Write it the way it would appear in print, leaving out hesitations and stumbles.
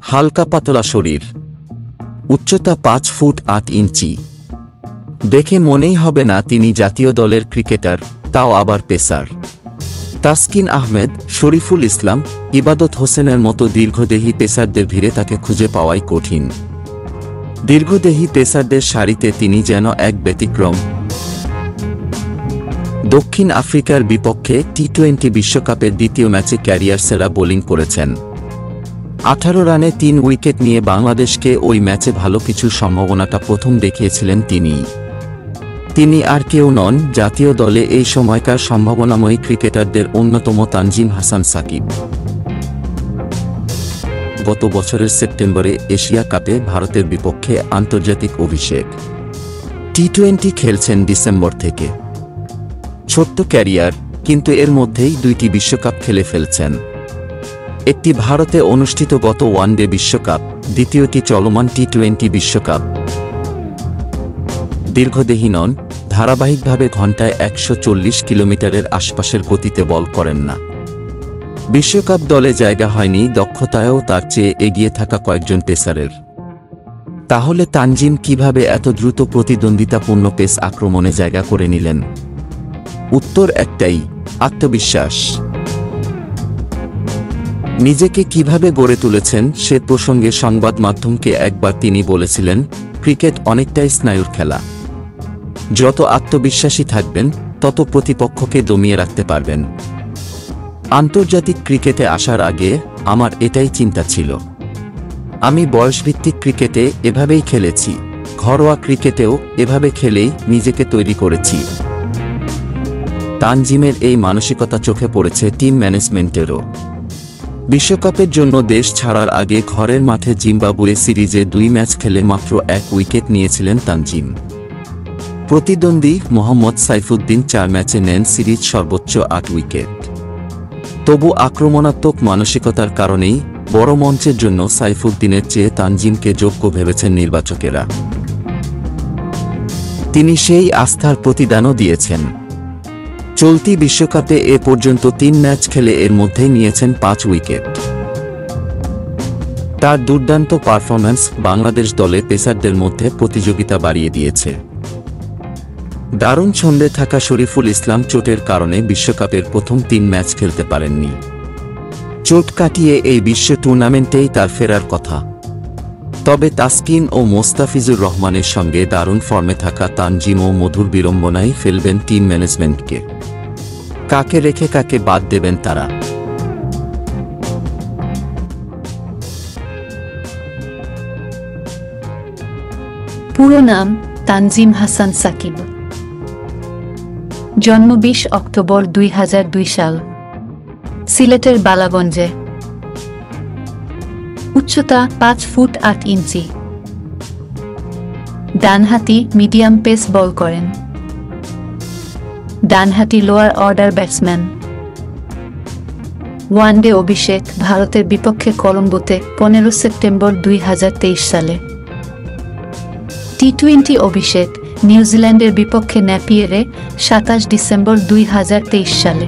হালকা পাতলা শরীর, উচ্চতা 5 ফুট 8 ইঞ্চি। দেখে মনেই হবে না তিনি জাতীয় দলের ক্রিকেটার, তাও আবার পেসার। তাসকিন আহমেদ, শরীফুল ইসলাম, ইবাদত হোসেনের মতো দীর্ঘদেহী পেসারদের ভিড়ে তাকে খুঁজে পাওয়াই কঠিন। দীর্ঘদেহী পেসারদের সারিতে তিনি যেন এক ব্যতিক্রম। দক্ষিণ আফ্রিকার বিপক্ষে টি-20 বিশ্বকাপের দ্বিতীয় ম্যাচে ক্যারিয়ার সেরা বোলিং করেছেন। 18 রানে 3 উইকেট নিয়ে বাংলাদেশকে ওই ম্যাচে ভালো কিছু সম্ভাবনাটা প্রথম দেখিয়েছিলেন তিনি আর কেউ নন, জাতীয় দলে এই সময়কার সম্ভাবনাময়ী ক্রিকেটারদের অন্যতম তানজিম হাসান সাকিব। গত বছরের সেপ্টেম্বরে এশিয়া কাপে ভারতের বিপক্ষে আন্তর্জাতিক অভিষেক। টি-20 খেলছেন ডিসেম্বর থেকে। ছোট্ট ক্যারিয়ার, কিন্তু এর মধ্যেই 2টি বিশ্বকাপ খেলে ফেলছেন। একটি ভারতে অনুষ্ঠিত গত ওয়ানডে বিশ্বকাপ, দ্বিতীয়টি চলমান টি-20 বিশ্বকাপ। দীর্ঘদেহী নন, ধারাবাহিকভাবে ঘণ্টায় 140 কিলোমিটারের আশপাশের গতিতে বল করেন না। বিশ্বকাপ দলে জায়গা হয়নি দক্ষতায়ও তার চেয়ে এগিয়ে থাকা কয়েকজন পেসারের। তাহলে তানজিম কিভাবে এত দ্রুত প্রতিদ্বন্দ্বিতাপূর্ণ পেস আক্রমণে জায়গা করে নিলেন? উত্তর একটাই, আত্মবিশ্বাস। নিজেকে কিভাবে গড়ে তুলেছেন সে প্রসঙ্গে সংবাদ মাধ্যমকে একবার তিনি বলেছিলেন, ক্রিকেট অনেকটাই স্নায়ুর খেলা। যত আত্মবিশ্বাসী থাকবেন, তত প্রতিপক্ষকে দমিয়ে রাখতে পারবেন। আন্তর্জাতিক ক্রিকেটে আসার আগে আমার এটাই চিন্তা ছিল। আমি বয়সভিত্তিক ক্রিকেটে এভাবেই খেলেছি, ঘরোয়া ক্রিকেটেও এভাবে খেলেই নিজেকে তৈরি করেছি। তানজিমের এই মানসিকতা চোখে পড়েছে টিম ম্যানেজমেন্টেরও। বিশ্বকাপের জন্য দেশ ছাড়ার আগে ঘরের মাঠে জিম্বাবুয়ে সিরিজে 2 ম্যাচ খেলে মাত্র 1 উইকেট নিয়েছিলেন তানজিম। প্রতিদ্বন্দ্বী মোহাম্মদ সাইফুদ্দিন 4 ম্যাচে নেন সিরিজ সর্বোচ্চ 8 উইকেট। তবু আক্রমণাত্মক মানসিকতার কারণেই বড় মঞ্চের জন্য সাইফুদ্দিনের চেয়ে তানজিমকে যোগ্য ভেবেছেন নির্বাচকেরা। তিনি সেই আস্থার প্রতিদানও দিয়েছেন। চলতি বিশ্বকাপে এ পর্যন্ত 3 ম্যাচ খেলে এর মধ্যেই নিয়েছেন 5 উইকেট। তার দুর্দান্ত পারফরম্যান্স বাংলাদেশ দলে পেসারদের মধ্যে প্রতিযোগিতা বাড়িয়ে দিয়েছে। দারুণ ছন্দে থাকা শরীফুল ইসলাম চোটের কারণে বিশ্বকাপের প্রথম 3 ম্যাচ খেলতে পারেননি। চোট কাটিয়ে এই বিশ্ব টুর্নামেন্টেই তার ফেরার কথা। তবে তাসকিন ও মোস্তাফিজুর রহমানের সঙ্গে দারুণ ফর্মে থাকা তানজিমও মধুর বিড়ম্বনায় ফেলবেন টিম ম্যানেজমেন্টকে। কাকে রেখে কাকে বাদ দেবেন তারা? পুরো নাম তানজিম হাসান সাকিব। জন্ম 20 অক্টোবর 2002 সাল, সিলেটের বালাগঞ্জে। উচ্চতা 5 ফুট 8 ইঞ্চি। ডানহাতি মিডিয়াম পেস বল করেন। ডানহাতি লোয়ার অর্ডার ব্যাটসম্যান। ওয়ানডে অভিষেক ভারতের বিপক্ষে কলম্বোতে 15 সেপ্টেম্বর 2023 সালে। টি-20 অভিষেক নিউজিল্যান্ডের বিপক্ষে নেপিয়ারে 27 ডিসেম্বর 2023 সালে।